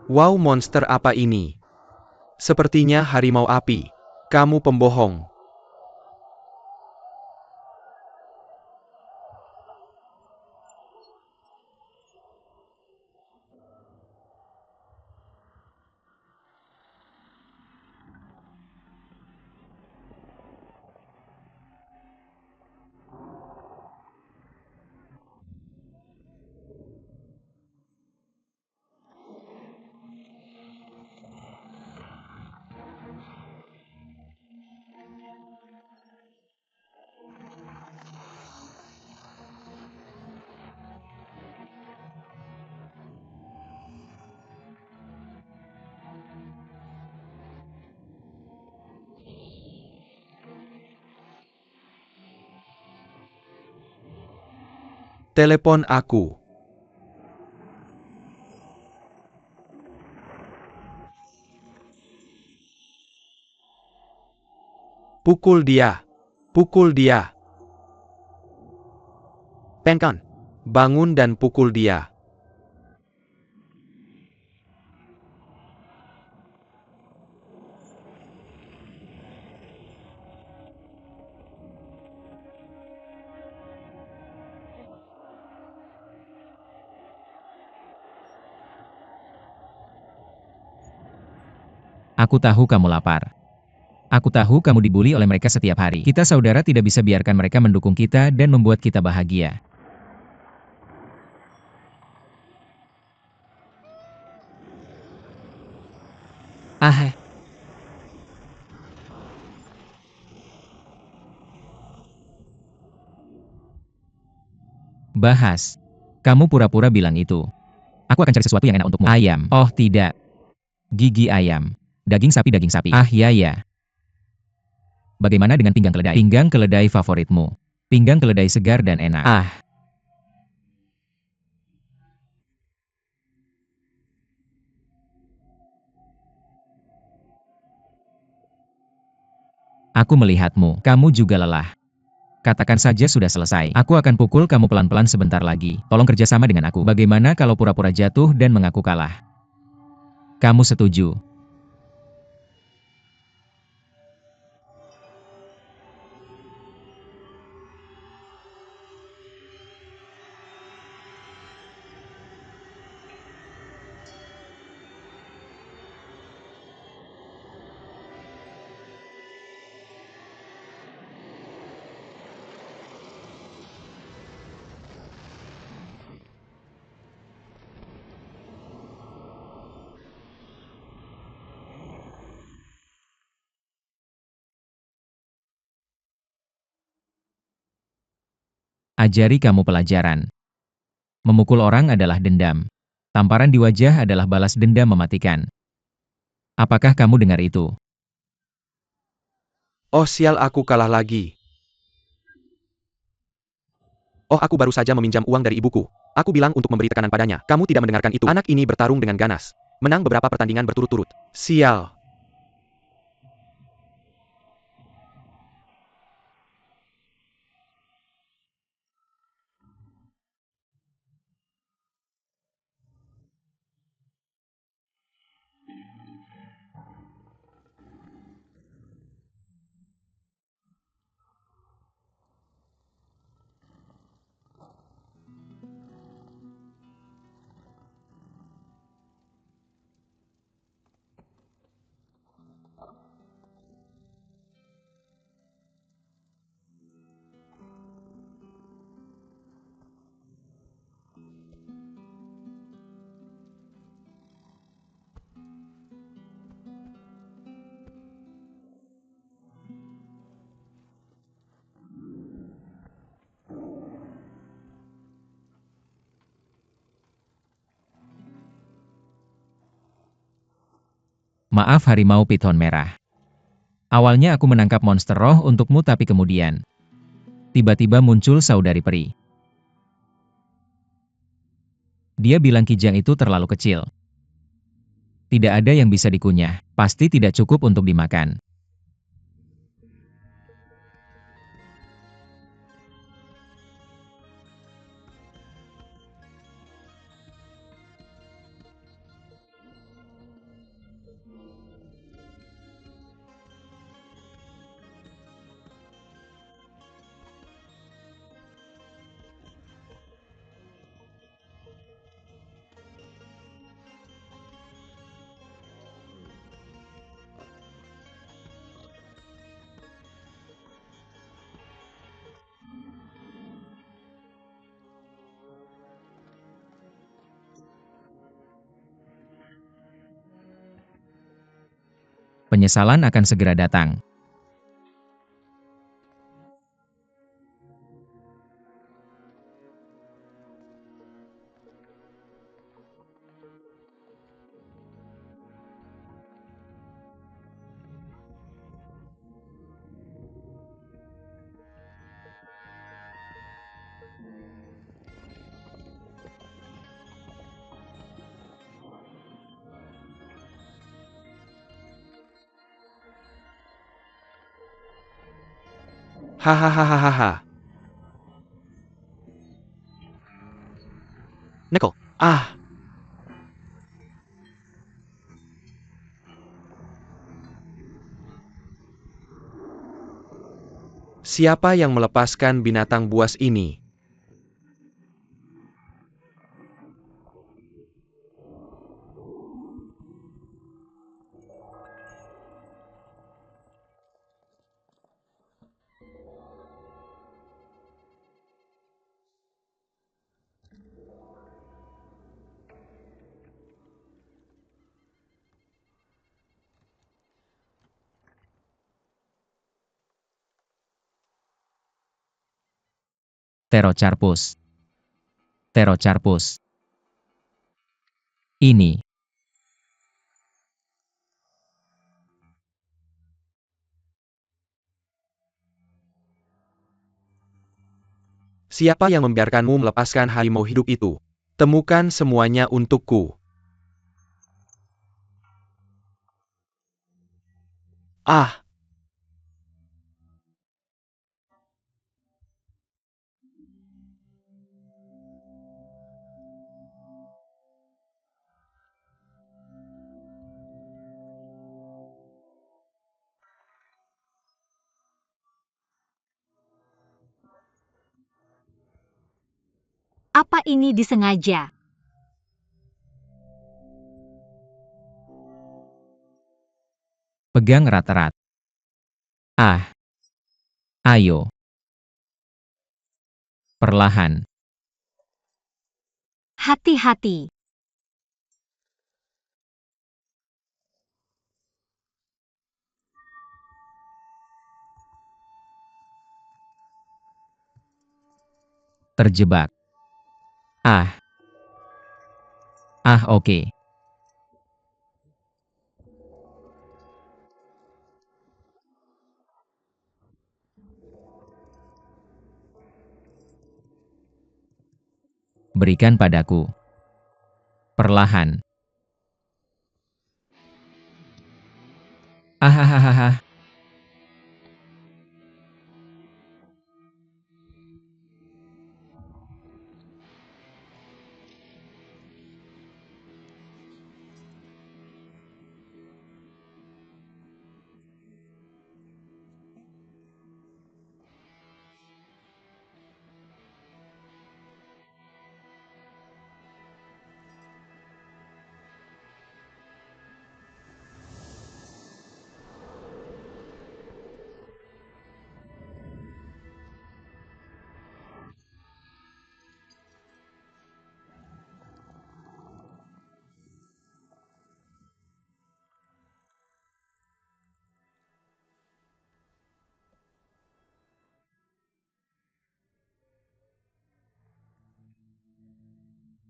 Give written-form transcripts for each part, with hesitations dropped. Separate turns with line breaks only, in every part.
Wow, monster apa ini? Sepertinya harimau api. Kamu pembohong. Telepon aku. Pukul dia. Pukul dia. Penkan. Bangun dan pukul dia.
Aku tahu kamu lapar. Aku tahu kamu dibully oleh mereka setiap hari. Kita saudara tidak bisa biarkan mereka mendukung kita dan membuat kita bahagia. Ah, bahas. Kamu pura-pura bilang itu. Aku akan cari sesuatu yang enak untukmu. Ayam. Oh, tidak. Gigi ayam. Daging sapi, daging sapi. Ah, ya ya. Bagaimana dengan pinggang keledai? Pinggang keledai favoritmu. Pinggang keledai segar dan enak. Ah, aku melihatmu. Kamu juga lelah. Katakan saja sudah selesai. Aku akan pukul kamu pelan-pelan sebentar lagi. Tolong kerjasama dengan aku. Bagaimana kalau pura-pura jatuh dan mengaku kalah? Kamu setuju? Ajari kamu pelajaran. Memukul orang adalah dendam. Tamparan di wajah adalah balas dendam mematikan. Apakah kamu dengar itu?
Oh sial, aku kalah lagi. Oh, aku baru saja meminjam uang dari ibuku. Aku bilang untuk memberi tekanan padanya. Kamu tidak mendengarkan itu. Anak ini bertarung dengan ganas. Menang beberapa pertandingan berturut-turut. Sial.
Maaf harimau piton merah. Awalnya aku menangkap monster roh untukmu tapi kemudian, tiba-tiba muncul saudari peri. Dia bilang kijang itu terlalu kecil. Tidak ada yang bisa dikunyah. Pasti tidak cukup untuk dimakan. Penyesalan akan segera datang.
Hahaha. Neko. Ah, siapa yang melepaskan binatang buas ini?
Pterocarpus. Pterocarpus. Ini.
Siapa yang membiarkanmu melepaskan harimau hidup itu? Temukan semuanya untukku. Ah,
Apa ini disengaja?
Pegang erat-erat. Ah. Ayo. Perlahan.
Hati-hati.
Terjebak. Ah. Ah, oke. Berikan padaku. Perlahan. Ahahaha.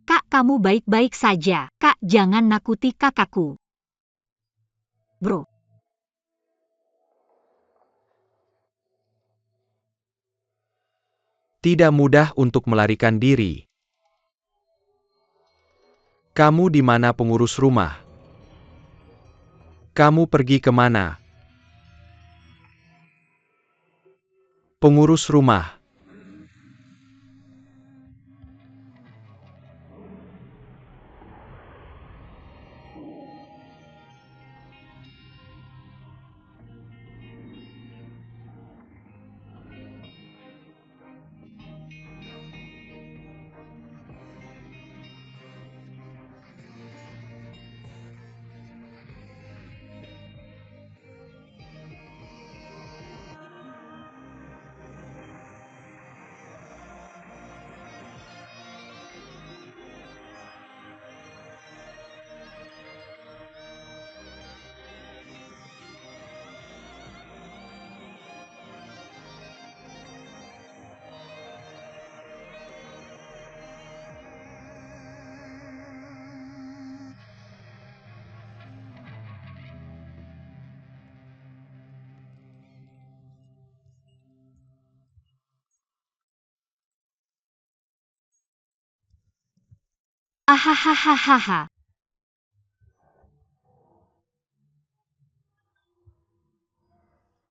Kak, kamu baik-baik saja. Kak, jangan nakuti kakakku. Bro.
tidak mudah untuk melarikan diri. Kamu di mana pengurus rumah? Kamu pergi kemana? Pengurus rumah.
Ahahaha.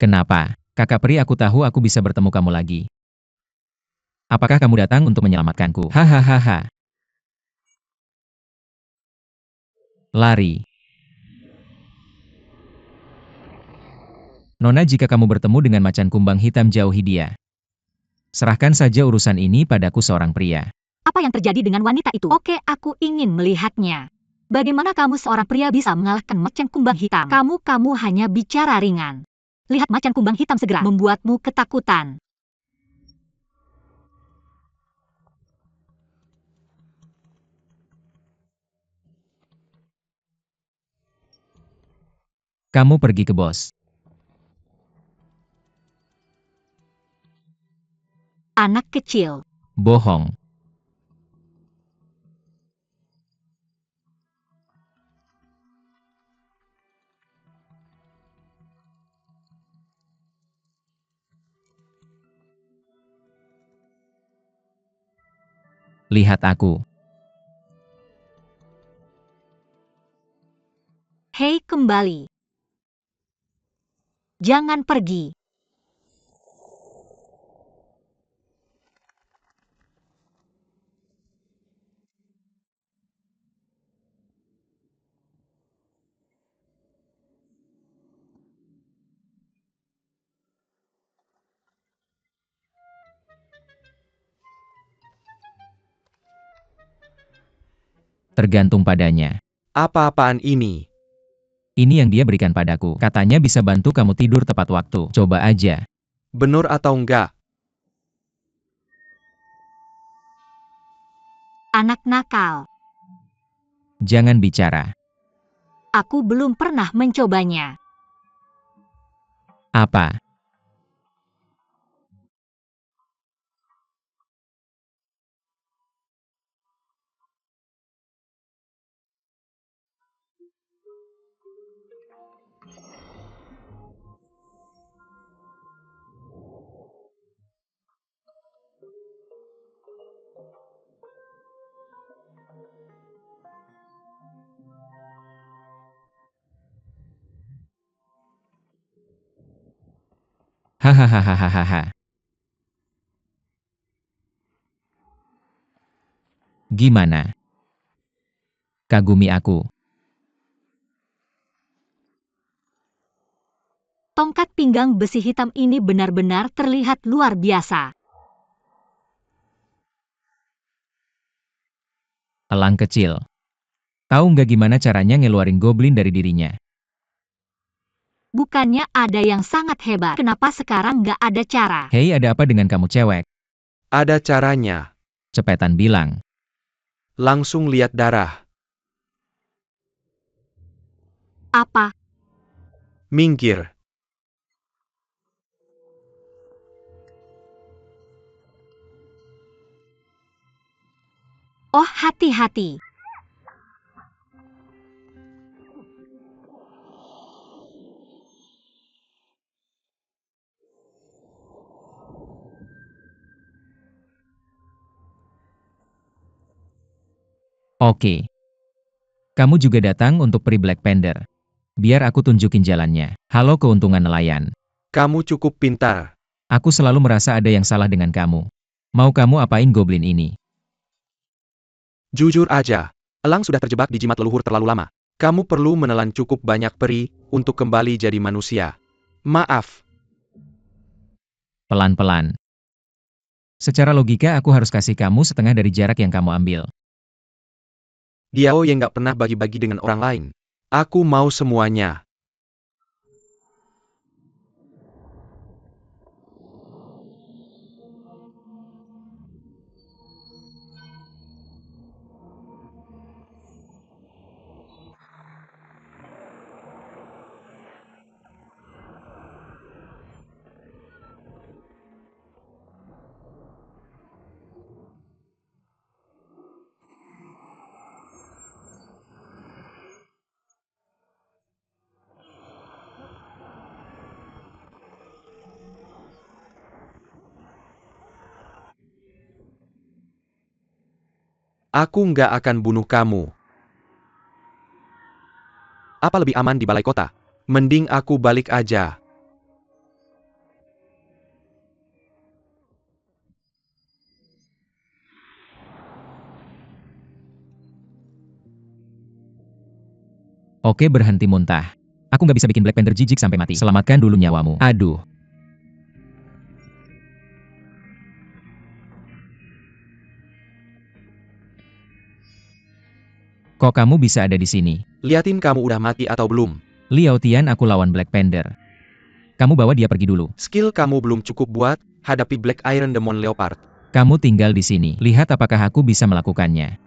Kenapa? Kakak peri, aku tahu aku bisa bertemu kamu lagi. Apakah kamu datang untuk menyelamatkanku? Hahaha. Lari. Nona, jika kamu bertemu dengan macan kumbang hitam, jauhi dia. Serahkan saja urusan ini padaku, seorang pria.
Apa yang terjadi dengan wanita itu? Oke, aku ingin melihatnya. Bagaimana kamu seorang pria bisa mengalahkan macan kumbang hitam? Kamu hanya bicara ringan. Lihat macan kumbang hitam segera membuatmu ketakutan.
Kamu pergi ke bos.
Anak kecil.
Bohong. Lihat aku.
Hei, kembali. Jangan pergi.
Tergantung padanya.
Apa-apaan ini?
Ini yang dia berikan padaku. Katanya bisa bantu kamu tidur tepat waktu. Coba aja.
Benar atau enggak?
Anak nakal.
Jangan bicara.
Aku belum pernah mencobanya.
Apa? Hahaha. Gimana? Kagumi aku.
Tongkat pinggang besi hitam ini benar-benar terlihat luar biasa.
Elang kecil. Tahu nggak gimana caranya ngeluarin goblin dari dirinya?
Bukannya ada yang sangat hebat. Kenapa sekarang nggak ada cara?
Hei, ada apa dengan kamu, cewek?
Ada caranya.
Cepetan bilang.
Langsung lihat darah.
Apa?
Minggir.
Oh, hati-hati.
Oke. Kamu juga datang untuk peri Black Panther. Biar aku tunjukin jalannya. Halo, keuntungan nelayan.
Kamu cukup pintar.
Aku selalu merasa ada yang salah dengan kamu. Mau kamu apain goblin ini?
Jujur aja, elang sudah terjebak di jimat leluhur terlalu lama. Kamu perlu menelan cukup banyak peri untuk kembali jadi manusia. Maaf.
Pelan-pelan. Secara logika aku harus kasih kamu setengah dari jarak yang kamu ambil.
Diao yang nggak pernah bagi-bagi dengan orang lain. Aku mau semuanya. Aku nggak akan bunuh kamu. Apa lebih aman di balai kota? Mending aku balik aja.
Oke, berhenti muntah. Aku nggak bisa bikin Black Panther jijik sampai mati. Selamatkan dulu nyawamu. Aduh. Kok kamu bisa ada di sini?
Liatin kamu udah mati atau belum.
Liao Tian, aku lawan Black Panther. Kamu bawa dia pergi dulu.
Skill kamu belum cukup buat hadapi Black Iron Demon Leopard.
Kamu tinggal di sini. Lihat apakah aku bisa melakukannya.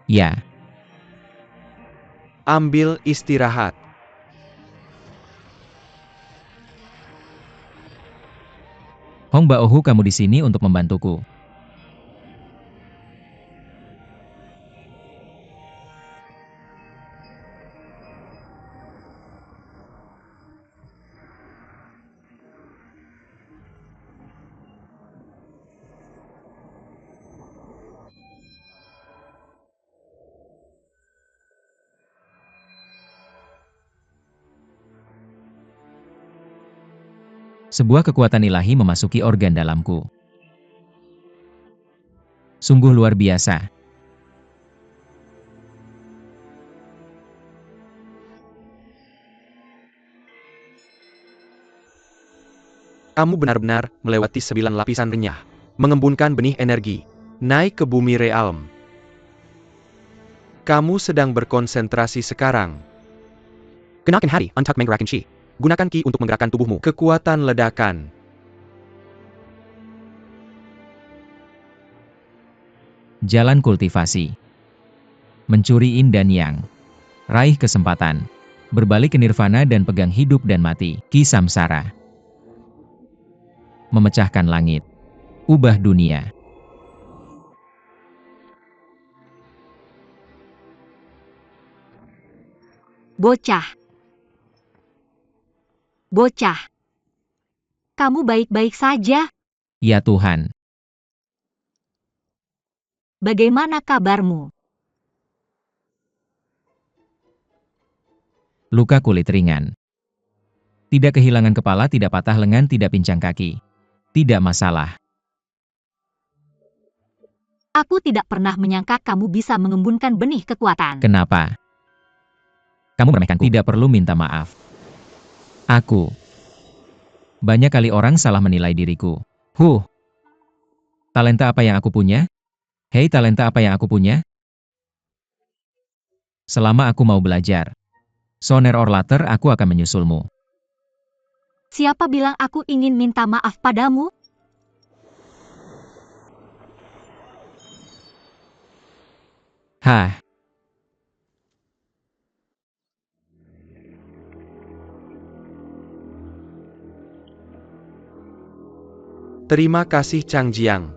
Ya.
Ambil istirahat.
Hong Baohu, kamu di sini untuk membantuku. Sebuah kekuatan ilahi memasuki organ dalamku. Sungguh luar biasa.
Kamu benar-benar melewati 9 lapisan renyah. Mengembunkan benih energi. Naik ke bumi realm. Kamu sedang berkonsentrasi sekarang. Kenakan hari, untuck menggerakkan chi. Gunakan ki untuk menggerakkan tubuhmu. Kekuatan ledakan.
Jalan kultivasi. Mencuri yin dan yang. Raih kesempatan. Berbalik ke nirvana dan pegang hidup dan mati. Ki samsara. Memecahkan langit. Ubah dunia.
Bocah. Bocah. Kamu baik-baik saja?
Ya Tuhan.
Bagaimana kabarmu?
Luka kulit ringan. Tidak kehilangan kepala, tidak patah lengan, tidak pincang kaki. Tidak masalah.
Aku tidak pernah menyangka kamu bisa mengembunkan benih kekuatan.
Kenapa? Kamu meremehkanku. Tidak perlu minta maaf. Aku. Banyak kali orang salah menilai diriku. Talenta apa yang aku punya? Hei, talenta apa yang aku punya? Selama aku mau belajar. Sooner or later aku akan menyusulmu.
Siapa bilang aku ingin minta maaf padamu?
Hah.
Terima kasih Chang Jiang.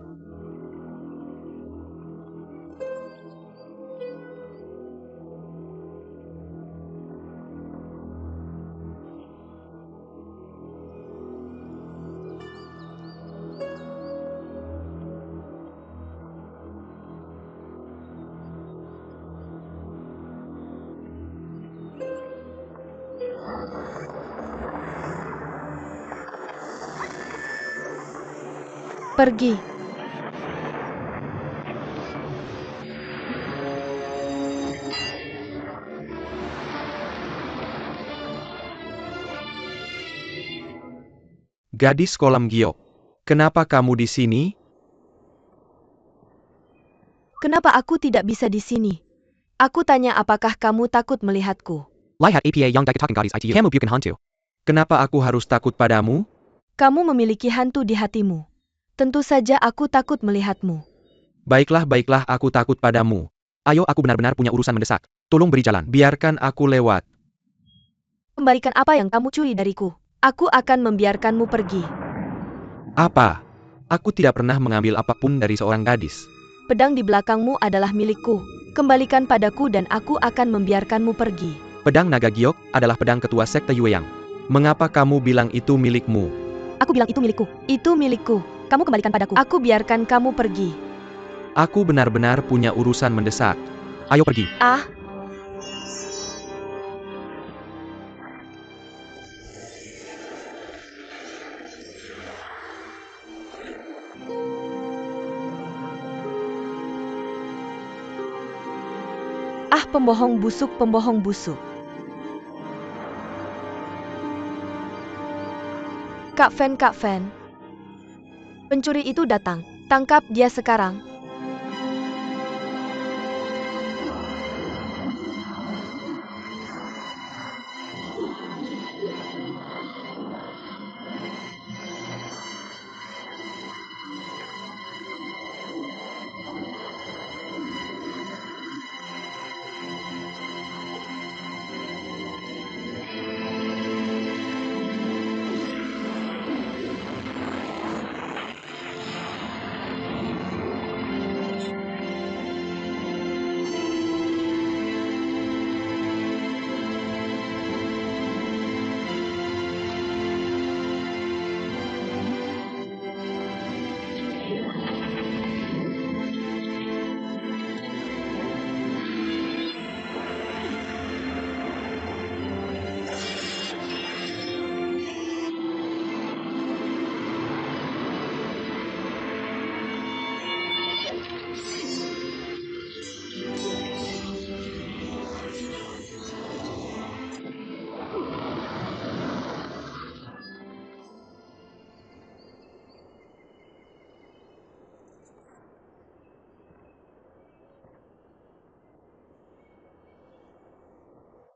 Pergi.
Gadis kolam giok. Kenapa kamu di sini?
Kenapa aku tidak bisa di sini? Aku tanya apakah kamu takut melihatku?
Lihat APA yang talking gadis ITU. Kamu bukan hantu. Kenapa aku harus takut padamu?
Kamu memiliki hantu di hatimu. Tentu saja aku takut melihatmu.
Baiklah, baiklah, aku takut padamu. Ayo, aku benar-benar punya urusan mendesak. Tolong beri jalan. Biarkan aku lewat.
Kembalikan apa yang kamu curi dariku. Aku akan membiarkanmu pergi.
Apa? Aku tidak pernah mengambil apapun dari seorang gadis.
Pedang di belakangmu adalah milikku. Kembalikan padaku dan aku akan membiarkanmu pergi.
Pedang naga giok adalah pedang ketua sekte Yueyang. Mengapa kamu bilang itu milikmu?
Aku bilang itu milikku.
Itu milikku.
Kamu kembalikan padaku.
Aku biarkan kamu pergi.
Aku benar-benar punya urusan mendesak. Ayo pergi.
Ah, pembohong busuk, pembohong busuk. Kak Fen. Pencuri itu datang. Tangkap dia sekarang.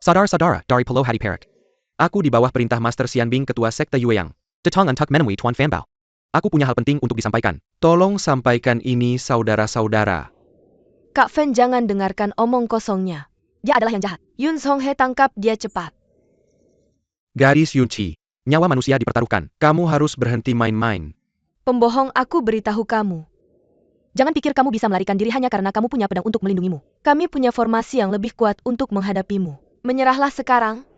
Saudara-saudara dari Pulau Hadi Perak. Aku di bawah perintah Master Xianbing ketua sekte Yueyang. Detang Entuk menemui Tuan Fanbao. Aku punya hal penting untuk disampaikan. Tolong sampaikan ini saudara-saudara.
Kak Fen, jangan dengarkan omong kosongnya.
Dia adalah yang jahat.
Yun Song He, tangkap dia cepat.
Gadis Yunchi, nyawa manusia dipertaruhkan. Kamu harus berhenti main-main.
Pembohong, aku beritahu kamu.
Jangan pikir kamu bisa melarikan diri hanya karena kamu punya pedang untuk melindungimu.
Kami punya formasi yang lebih kuat untuk menghadapimu. Menyerahlah sekarang.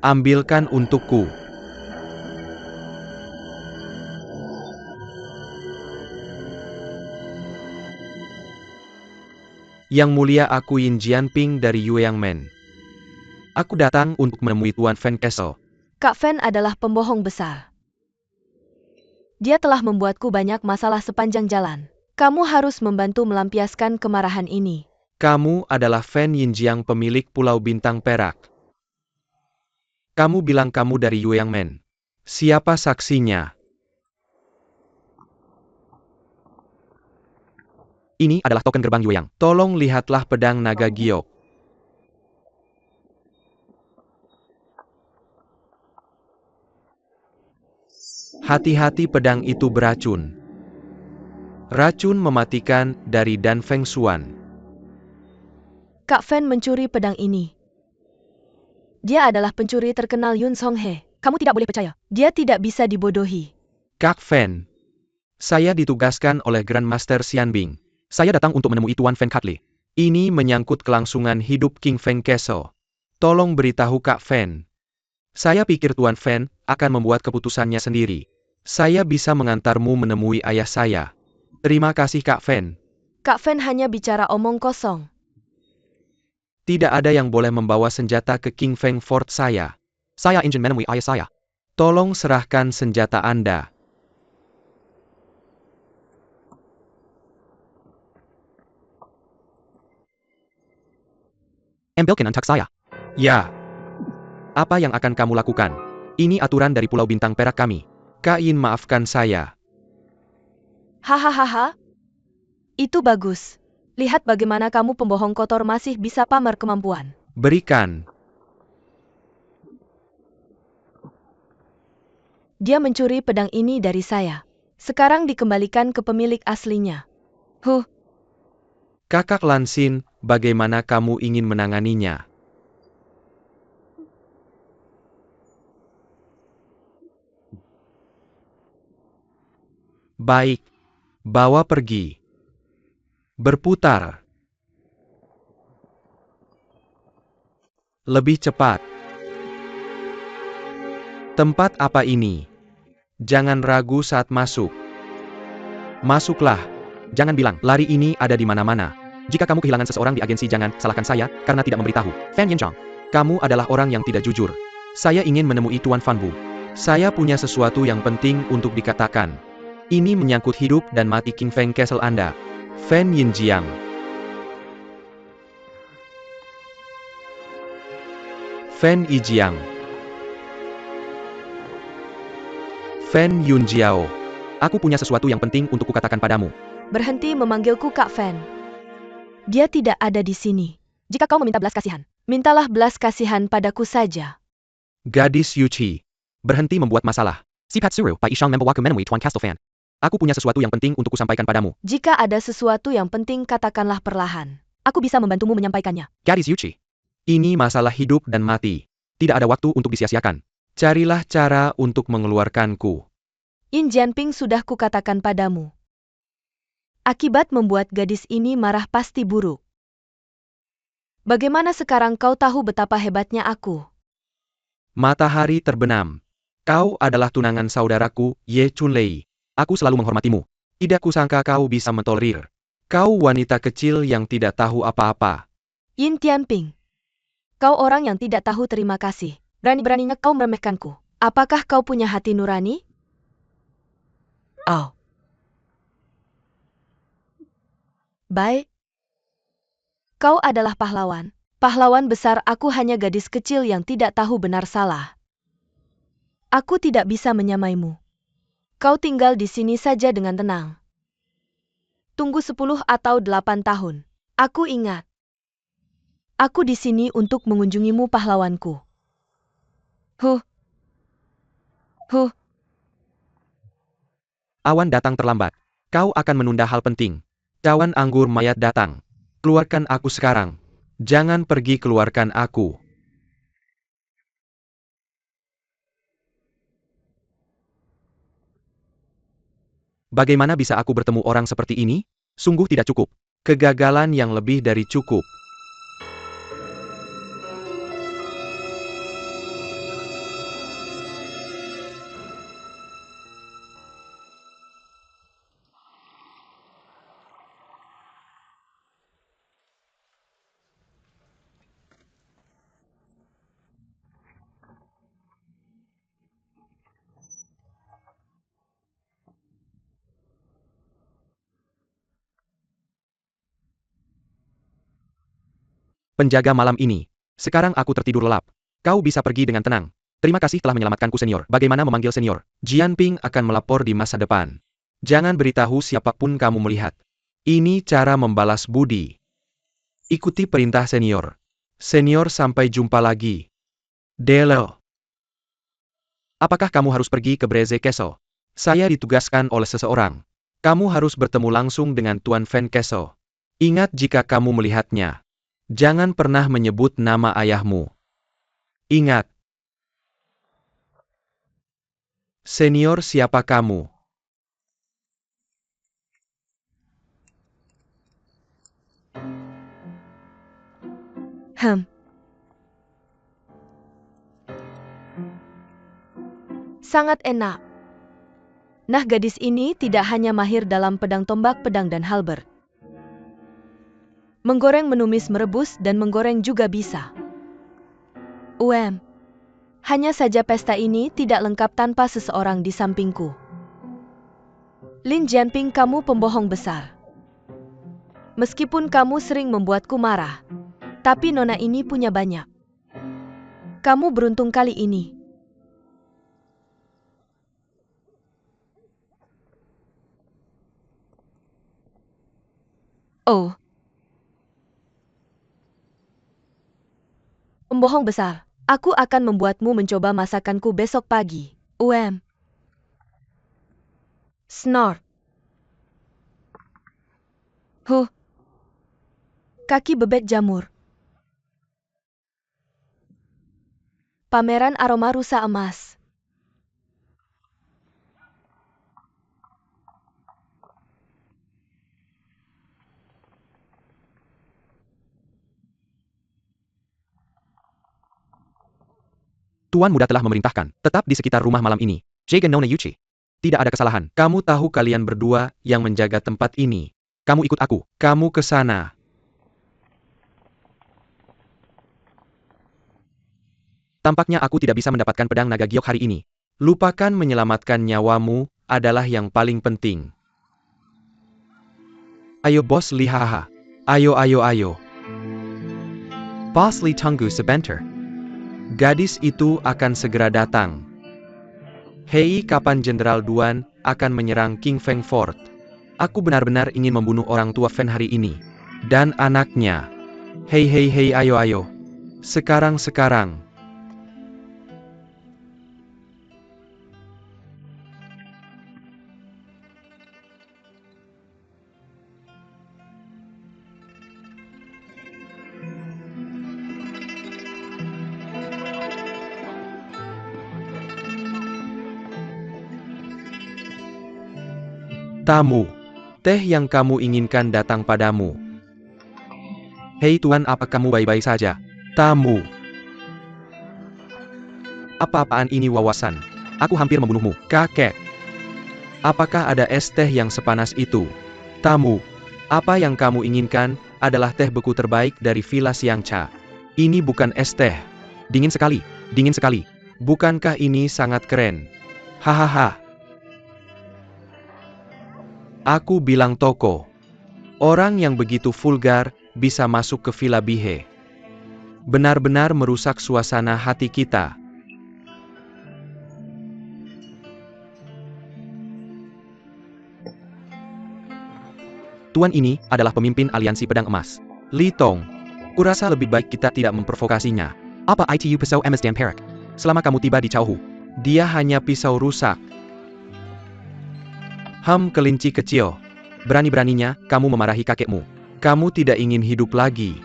Ambilkan untukku. Yang mulia, aku Yin Jianping dari Yueyang Men. Aku datang untuk menemui Tuan Fan Castle.
Kak Fen adalah pembohong besar. Dia telah membuatku banyak masalah sepanjang jalan. Kamu harus membantu melampiaskan kemarahan ini.
Kamu adalah Fan Yinjiang, pemilik Pulau Bintang Perak. Kamu bilang kamu dari Yueyang Men. Siapa saksinya? Ini adalah token gerbang Yueyang. Tolong lihatlah pedang naga giok. Hati-hati, pedang itu beracun. Racun mematikan dari Dan Feng Xuan.
Kak Fan mencuri pedang ini. Dia adalah pencuri terkenal Yun Songhe. Kamu tidak boleh percaya. Dia tidak bisa dibodohi.
Kak Fan, saya ditugaskan oleh Grandmaster Xianbing. Saya datang untuk menemui Tuan Fan Katli. Ini menyangkut kelangsungan hidup King Feng Castle. Tolong beritahu Kak Fan. Saya pikir Tuan Fan akan membuat keputusannya sendiri. Saya bisa mengantarmu menemui ayah saya. Terima kasih Kak Fan.
Kak Fan hanya bicara omong kosong.
Tidak ada yang boleh membawa senjata ke King Feng Fort saya. Saya ingin menemui ayah saya. Tolong serahkan senjata Anda. Ambilkan antak saya. Ya. Apa yang akan kamu lakukan? Ini aturan dari Pulau Bintang Perak kami. Kain, maafkan saya.
Hahaha. Itu bagus. Lihat bagaimana kamu pembohong kotor masih bisa pamer kemampuan.
Berikan.
Dia mencuri pedang ini dari saya. Sekarang dikembalikan ke pemilik aslinya. Huh,
Kakak Lansin, bagaimana kamu ingin menanganinya? Baik. Bawa pergi. Berputar. Lebih cepat. Tempat apa ini? Jangan ragu saat masuk. Masuklah. Jangan bilang, lari ini ada di mana-mana. Jika kamu kehilangan seseorang di agensi, jangan salahkan saya, karena tidak memberitahu. Fan Yinzhang, kamu adalah orang yang tidak jujur. Saya ingin menemui Tuan Fan Bu. Saya punya sesuatu yang penting untuk dikatakan. Ini menyangkut hidup dan mati King Feng Castle Anda. Fan Yinjiang. Fan Yijiang. Fan Yunjiao. Aku punya sesuatu yang penting untuk kukatakan padamu.
berhenti memanggilku Kak Fan. Dia tidak ada di sini. Jika kau meminta belas kasihan, mintalah belas kasihan padaku saja.
Gadis Yuchi. Berhenti membuat masalah. Si Patsuru, Pai Ishang membawaku menemui Tuan Castle Fan. Aku punya sesuatu yang penting untuk kusampaikan padamu.
Jika ada sesuatu yang penting, katakanlah perlahan. Aku bisa membantumu menyampaikannya.
Gadis Yuchi. Ini masalah hidup dan mati. Tidak ada waktu untuk disia-siakan. Carilah cara untuk mengeluarkanku.
Yin Jianping sudah kukatakan padamu. Akibat membuat gadis ini marah pasti buruk. Bagaimana sekarang kau tahu betapa hebatnya aku?
Matahari terbenam. Kau adalah tunangan saudaraku, Ye Chunlei. Aku selalu menghormatimu. Tidak kusangka kau bisa mentolerir. Kau wanita kecil yang tidak tahu apa-apa.
Yin Tianping. Kau orang yang tidak tahu terima kasih. Berani-beraninya kau meremehkanku. Apakah kau punya hati nurani? Oh. Baik. Kau adalah pahlawan. Pahlawan besar, aku hanya gadis kecil yang tidak tahu benar salah. Aku tidak bisa menyamaimu. Kau tinggal di sini saja dengan tenang. Tunggu 10 atau 8 tahun. Aku ingat. Aku di sini untuk mengunjungimu, pahlawanku. Huh. Huh.
Awan datang terlambat. Kau akan menunda hal penting. Cawan anggur mayat datang. Keluarkan aku sekarang. Jangan pergi, keluarkan aku. Bagaimana bisa aku bertemu orang seperti ini? Sungguh tidak cukup. Kegagalan yang lebih dari cukup. Penjaga malam ini. Sekarang aku tertidur lelap. Kau bisa pergi dengan tenang. Terima kasih telah menyelamatkanku, senior. Bagaimana memanggil senior? Jianping akan melapor di masa depan. Jangan beritahu siapapun kamu melihat. Ini cara membalas budi. Ikuti perintah senior. Senior, sampai jumpa lagi. Delo. Apakah kamu harus pergi ke Breze Castle? Saya ditugaskan oleh seseorang. Kamu harus bertemu langsung dengan Tuan Van Castle. Ingat, jika kamu melihatnya, jangan pernah menyebut nama ayahmu. Ingat. Senior, siapa kamu?
Sangat enak. Nah, gadis ini tidak hanya mahir dalam pedang tombak, pedang dan halber. Menggoreng, menumis, merebus, dan menggoreng juga bisa. Hanya saja pesta ini tidak lengkap tanpa seseorang di sampingku. Lin Jianping, kamu pembohong besar. Meskipun kamu sering membuatku marah, tapi nona ini punya banyak. Kamu beruntung kali ini. Oh. Pembohong besar, aku akan membuatmu mencoba masakanku besok pagi. Snort. Kaki bebek jamur. Pameran aroma rusa emas.
Tuan muda telah memerintahkan, tetap di sekitar rumah malam ini. Jagan Nona Yuchi. Tidak ada kesalahan. Kamu tahu kalian berdua yang menjaga tempat ini. Kamu ikut aku. Kamu ke sana. Tampaknya aku tidak bisa mendapatkan pedang naga giok hari ini. Lupakan, menyelamatkan nyawamu adalah yang paling penting. Ayo bos Li, hahaha. Ayo. Bos Li, tunggu sebentar. Gadis itu akan segera datang. Hei, kapan Jenderal Duan akan menyerang King Feng Fort? Aku benar-benar ingin membunuh orang tua Fen hari ini. Dan anaknya. Hei, ayo. Sekarang. Tamu. Teh yang kamu inginkan datang padamu. Hei Tuan, apa kamu baik-baik saja? Tamu. Apa-apaan ini wawasan? Aku hampir membunuhmu, kakek. Apakah ada es teh yang sepanas itu? Tamu. Apa yang kamu inginkan adalah teh beku terbaik dari Villa Siangcha. Ini bukan es teh. Dingin sekali. Bukankah ini sangat keren? Hahaha. Aku bilang toko. Orang yang begitu vulgar bisa masuk ke Villa Bihe. Benar-benar merusak suasana hati kita. Tuan ini adalah pemimpin aliansi pedang emas. Li Tong. Kurasa lebih baik kita tidak memprovokasinya. Apa itu pisau emas dan perak? Selama kamu tiba di Chaohu, dia hanya pisau rusak. Kelinci kecil. Berani-beraninya kamu memarahi kakekmu. Kamu tidak ingin hidup lagi.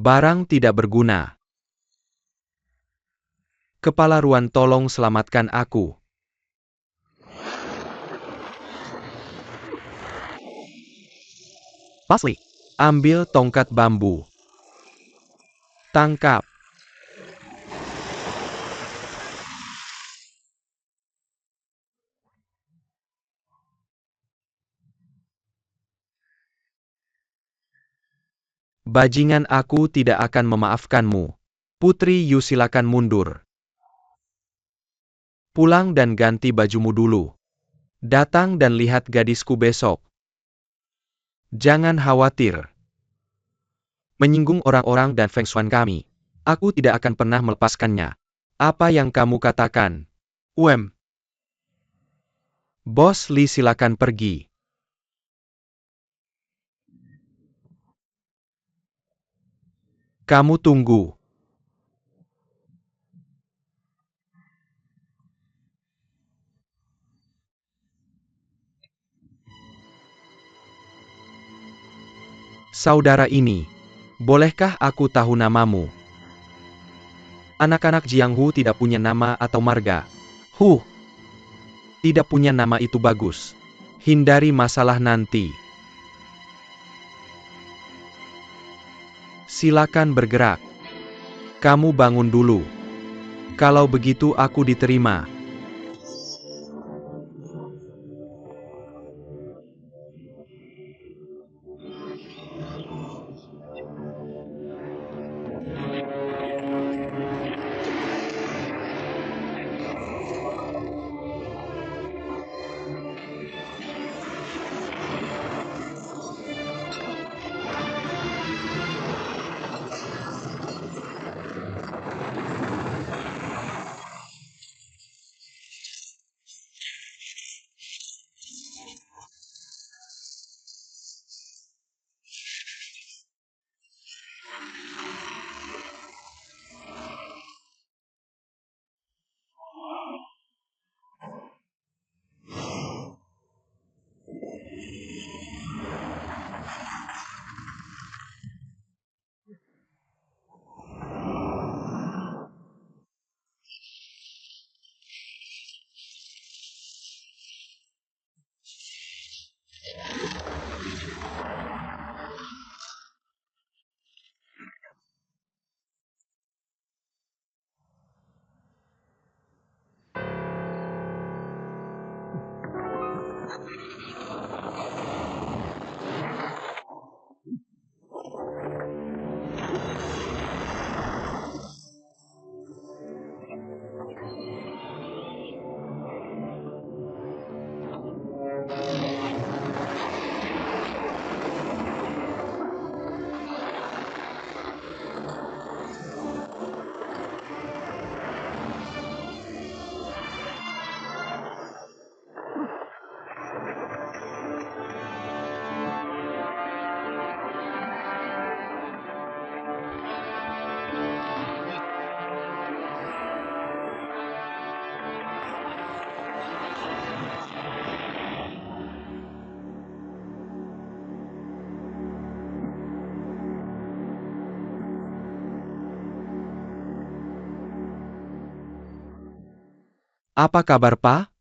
Barang tidak berguna. Kepala Ruan, tolong selamatkan aku. Parsley. Ambil tongkat bambu. Tangkap. Bajingan, aku tidak akan memaafkanmu. Putri Yu, silakan mundur. Pulang dan ganti bajumu dulu. Datang dan lihat gadisku besok. Jangan khawatir. Menyinggung orang-orang dan Feng Shuan kami. Aku tidak akan pernah melepaskannya. Apa yang kamu katakan? Bos Li, silakan pergi. Kamu tunggu. Saudara ini, bolehkah aku tahu namamu? Anak-anak Jianghu tidak punya nama atau marga. Tidak punya nama itu bagus. Hindari masalah nanti. Silakan bergerak. Kamu bangun dulu. Kalau begitu aku diterima. Apa kabar, Pak?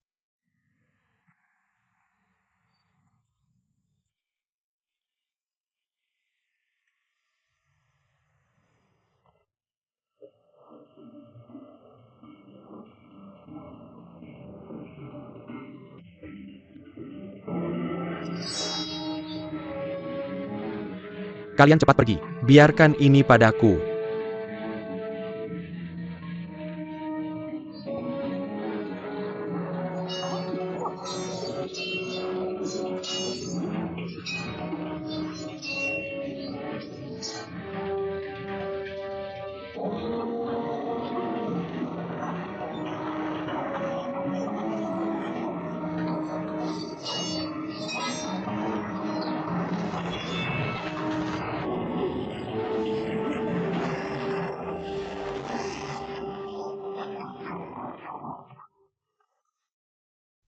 Kalian cepat pergi. Biarkan ini padaku.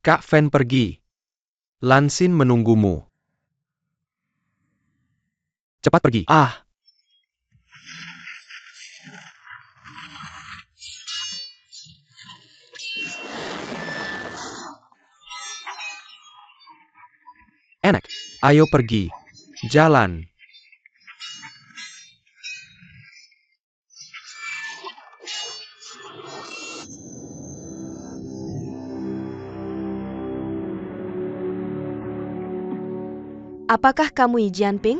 Kak Fen pergi. Lansin menunggumu. Cepat pergi. Enak. Ayo pergi. Jalan.
Apakah kamu Yi Jianping?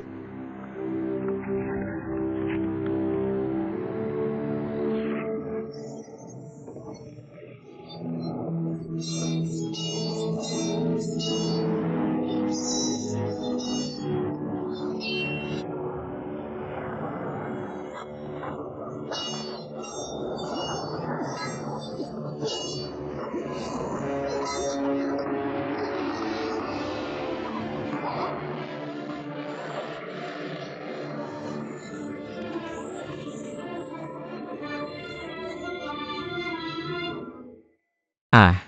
Ah,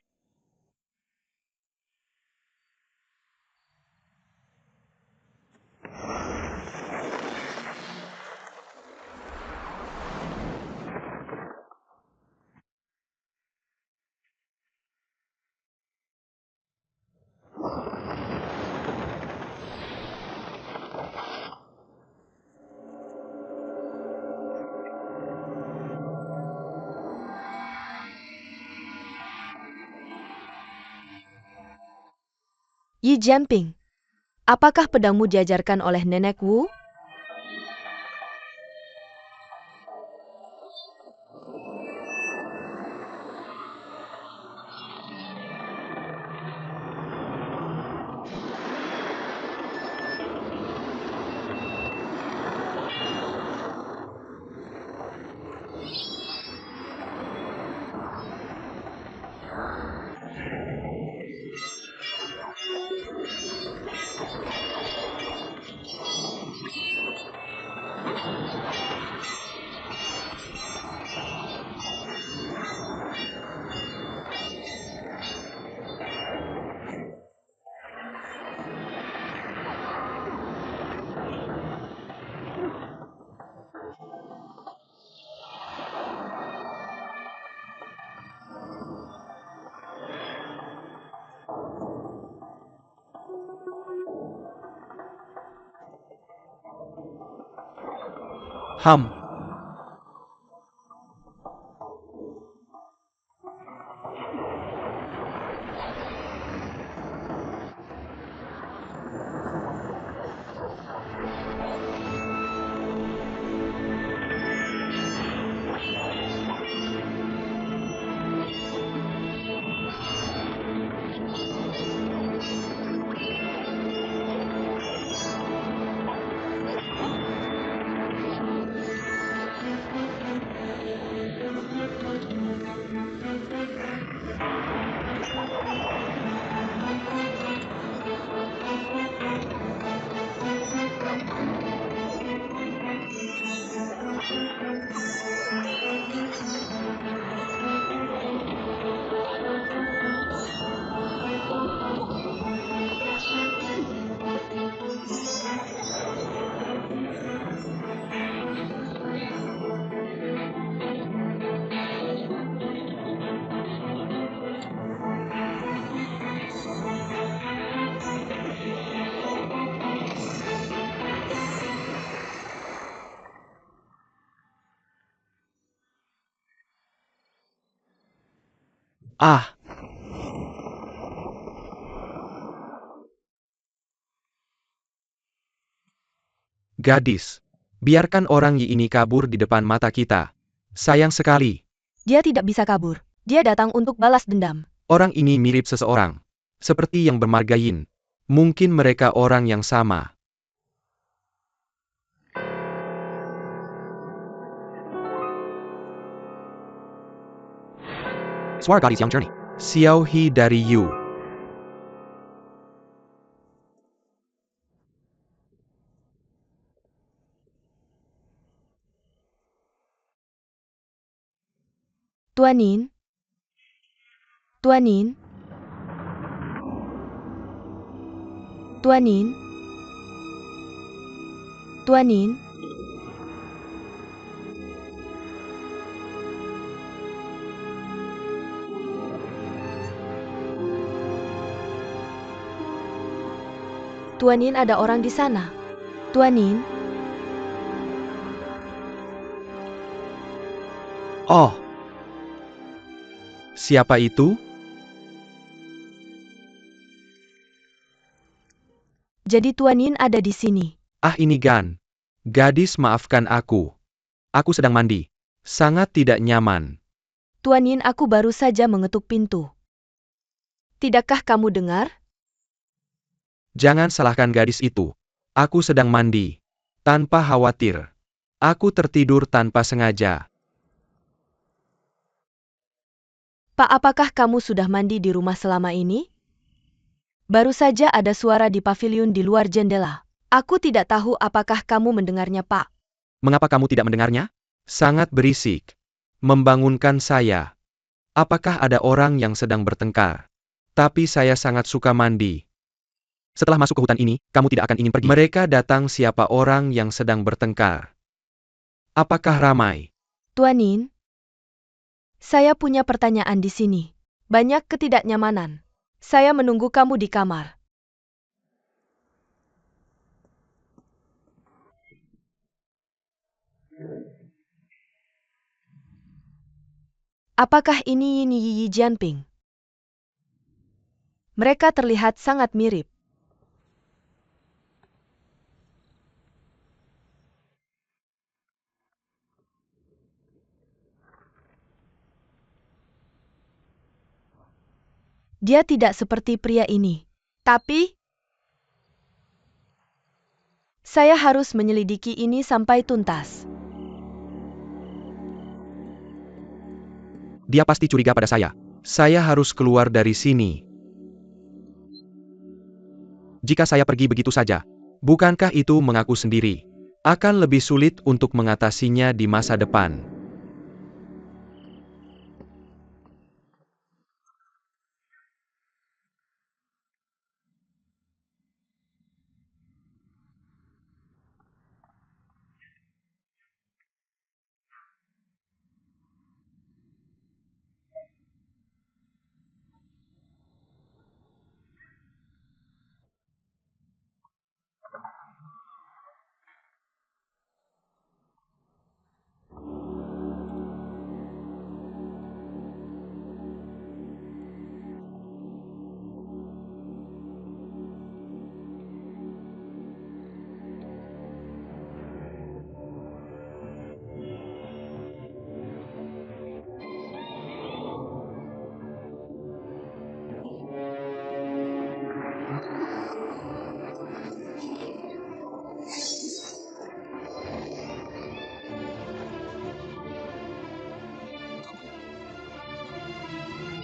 Yi Jianping, apakah pedangmu diajarkan oleh Nenek Wu?
Ham. Ah. Gadis. Biarkan orang Yi ini kabur di depan mata kita. Sayang sekali.
Dia tidak bisa kabur. Dia datang untuk balas dendam.
Orang ini mirip seseorang. Seperti yang bermarga Yin. Mungkin mereka orang yang sama. Suara gadis yang jernih. Xiao He dari Yu.
Tuan Yin. Tuan Yin. Tuan Yin. Tuan Yin. Tuanin, ada orang di sana. Tuanin,
Oh, siapa itu?
jadi Tuanin ada di sini.
Ah, ini Gan. Gadis, maafkan aku. Aku sedang mandi. Sangat tidak nyaman.
Tuanin, aku baru saja mengetuk pintu. Tidakkah kamu dengar?
Jangan salahkan gadis itu. Aku sedang mandi. Tanpa khawatir. Aku tertidur tanpa sengaja.
Pak, apakah kamu sudah mandi di rumah selama ini? Baru saja ada suara di pavilion di luar jendela. Aku tidak tahu apakah kamu mendengarnya, Pak.
Mengapa kamu tidak mendengarnya? Sangat berisik. Membangunkan saya. Apakah ada orang yang sedang bertengkar? Tapi saya sangat suka mandi. Setelah masuk ke hutan ini, kamu tidak akan ingin pergi. Mereka datang, siapa orang yang sedang bertengkar. Apakah ramai?
Tuanin, saya punya pertanyaan di sini. Banyak ketidaknyamanan. Saya menunggu kamu di kamar. Apakah ini Yin Yi Jianping? Mereka terlihat sangat mirip. Dia tidak seperti pria ini. Tapi, saya harus menyelidiki ini sampai tuntas.
Dia pasti curiga pada saya. Saya harus keluar dari sini. Jika saya pergi begitu saja, bukankah itu mengaku sendiri? Akan lebih sulit untuk mengatasinya di masa depan.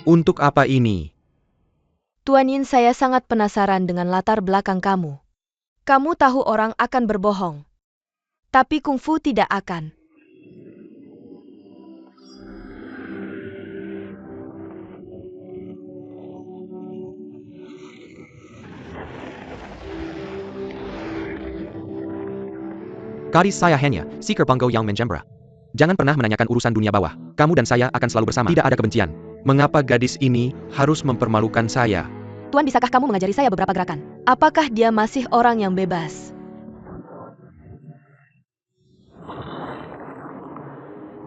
Untuk apa ini?
Tuanin, saya sangat penasaran dengan latar belakang kamu. Kamu tahu orang akan berbohong. Tapi kungfu tidak akan.
Gadis, saya hanya Seeker Banggo yang menjembra. Jangan pernah menanyakan urusan dunia bawah. Kamu dan saya akan selalu bersama. Tidak ada kebencian. Mengapa gadis ini harus mempermalukan saya?
Tuan, bisakah kamu mengajari saya beberapa gerakan? Apakah dia masih orang yang bebas?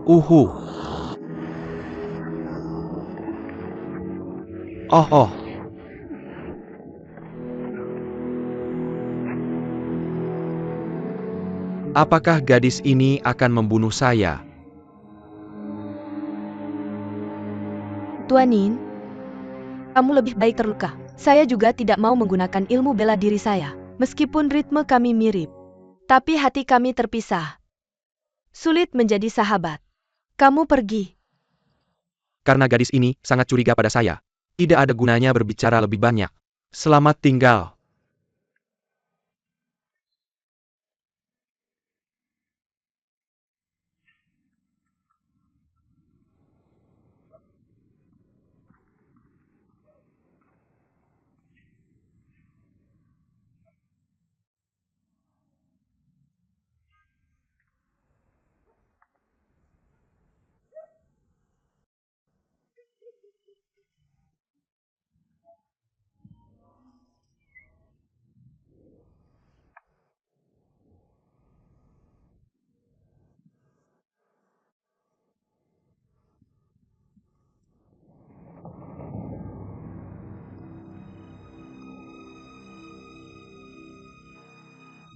Uhu. Oh. Apakah gadis ini akan membunuh saya?
Tuanin, kamu lebih baik terluka. Saya juga tidak mau menggunakan ilmu bela diri saya. Meskipun ritme kami mirip, tapi hati kami terpisah. Sulit menjadi sahabat. Kamu pergi.
Karena gadis ini sangat curiga pada saya. Tidak ada gunanya berbicara lebih banyak. Selamat tinggal.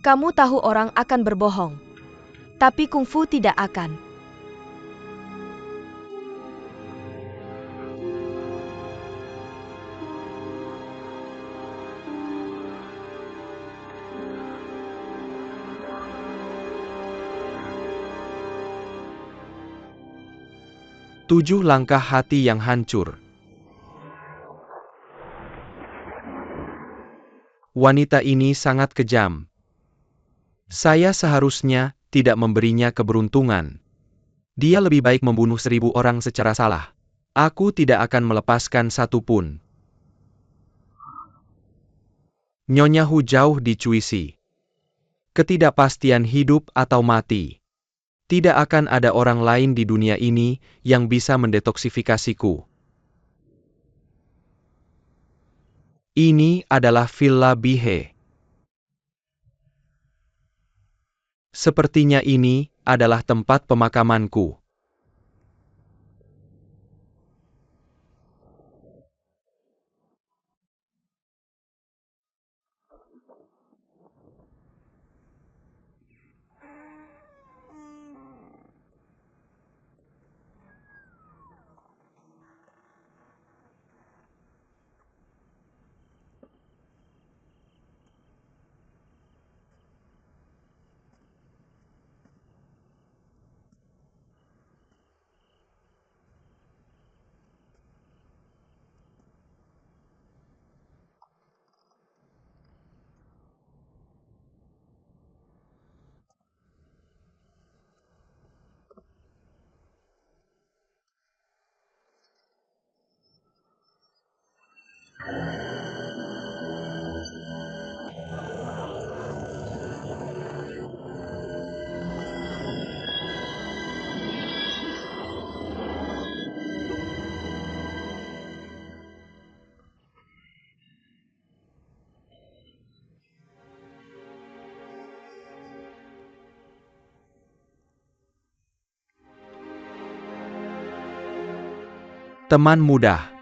Kamu tahu orang akan berbohong. Tapi kungfu tidak akan.
Tujuh langkah hati yang hancur. Wanita ini sangat kejam. Saya seharusnya tidak memberinya keberuntungan. Dia lebih baik membunuh 1000 orang secara salah. Aku tidak akan melepaskan satu pun. Nyonya Hu jauh dicuisi. Ketidakpastian hidup atau mati. Tidak akan ada orang lain di dunia ini yang bisa mendetoksifikasiku. Ini adalah Villa Bihe. Sepertinya ini adalah tempat pemakamanku. Teman mudah.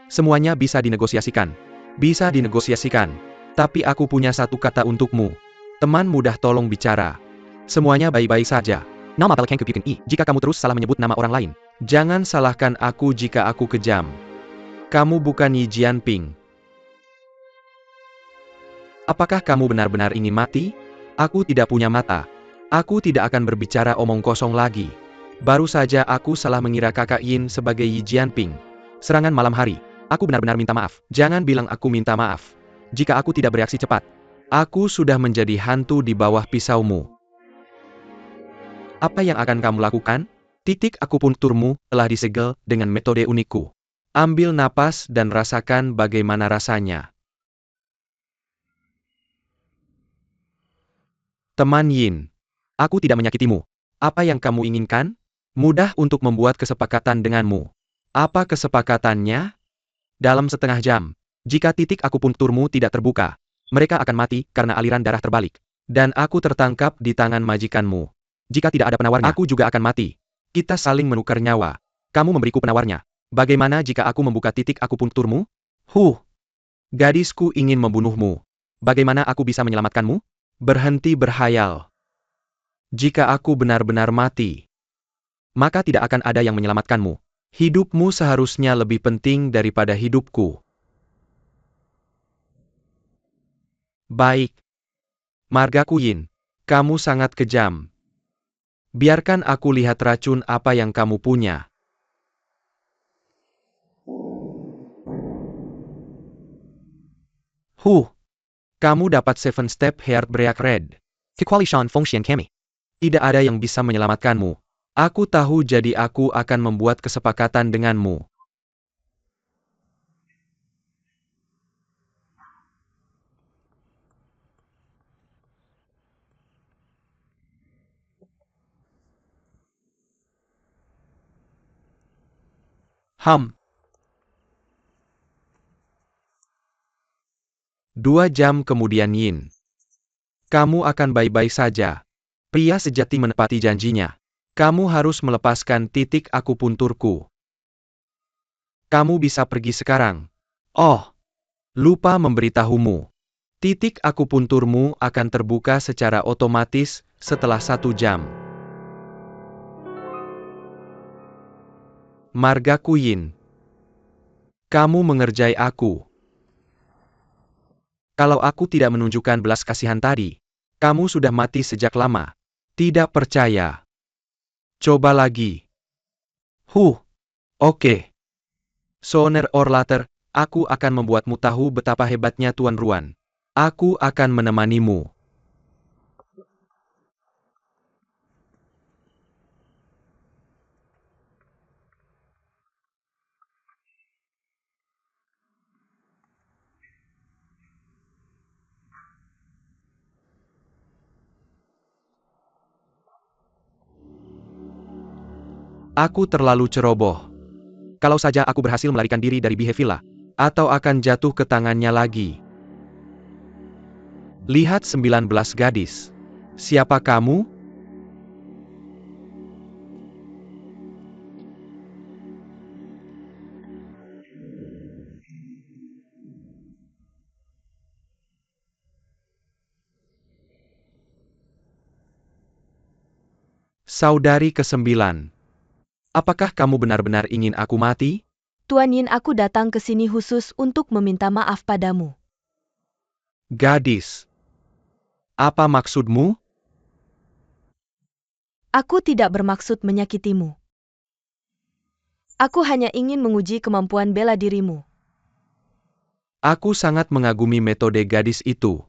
Semuanya bisa dinegosiasikan. Bisa dinegosiasikan. Tapi aku punya satu kata untukmu. Teman mudah, tolong bicara. Semuanya baik-baik saja. Nama Balkang Kepikin I, jika kamu terus salah menyebut nama orang lain. Jangan salahkan aku jika aku kejam. Kamu bukan Yi Jianping. Apakah kamu benar-benar ingin mati? Aku tidak punya mata. Aku tidak akan berbicara omong kosong lagi. Baru saja aku salah mengira kakak Yin sebagai Yi Jianping. Serangan malam hari. Aku benar-benar minta maaf. Jangan bilang aku minta maaf. Jika aku tidak bereaksi cepat. Aku sudah menjadi hantu di bawah pisaumu. Apa yang akan kamu lakukan? Titik akupunkturmu telah disegel dengan metode unikku. Ambil napas dan rasakan bagaimana rasanya. Teman Yin. Aku tidak menyakitimu. Apa yang kamu inginkan? Mudah untuk membuat kesepakatan denganmu. Apa kesepakatannya? Dalam setengah jam, jika titik akupunkturmu tidak terbuka, mereka akan mati karena aliran darah terbalik. Dan aku tertangkap di tangan majikanmu. Jika tidak ada penawarnya, aku juga akan mati. Kita saling menukar nyawa. Kamu memberiku penawarnya. Bagaimana jika aku membuka titik akupunkturmu? Gadisku ingin membunuhmu. Bagaimana aku bisa menyelamatkanmu? Berhenti berhayal. Jika aku benar-benar mati, maka tidak akan ada yang menyelamatkanmu. Hidupmu seharusnya lebih penting daripada hidupku. Baik. Margaku Yin, kamu sangat kejam. Biarkan aku lihat racun apa yang kamu punya. Kamu dapat 7 Step Heartbreak Red. Kekualishan Fengxian Kami. Tidak ada yang bisa menyelamatkanmu. Aku tahu, jadi aku akan membuat kesepakatan denganmu. Ham. 2 jam kemudian Yin. Kamu akan baik-baik saja. Pria sejati menepati janjinya. Kamu harus melepaskan titik akupunturku. Kamu bisa pergi sekarang. Oh, lupa memberitahumu. Titik akupunturmu akan terbuka secara otomatis setelah 1 jam. Marga Queen. Kamu mengerjai aku. Kalau aku tidak menunjukkan belas kasihan tadi, kamu sudah mati sejak lama. Tidak percaya. Coba lagi. Oke. Sooner or later, aku akan membuatmu tahu betapa hebatnya Tuan Ruan. Aku akan menemanimu. Aku terlalu ceroboh. Kalau saja aku berhasil melarikan diri dari Bihe Villa, atau akan jatuh ke tangannya lagi. Lihat 19 gadis. Siapa kamu? Saudari ke-9. Apakah kamu benar-benar ingin aku mati?
Tuan Yin, aku datang ke sini khusus untuk meminta maaf padamu.
Gadis. Apa maksudmu?
Aku tidak bermaksud menyakitimu. Aku hanya ingin menguji kemampuan bela dirimu.
Aku sangat mengagumi metode gadis itu.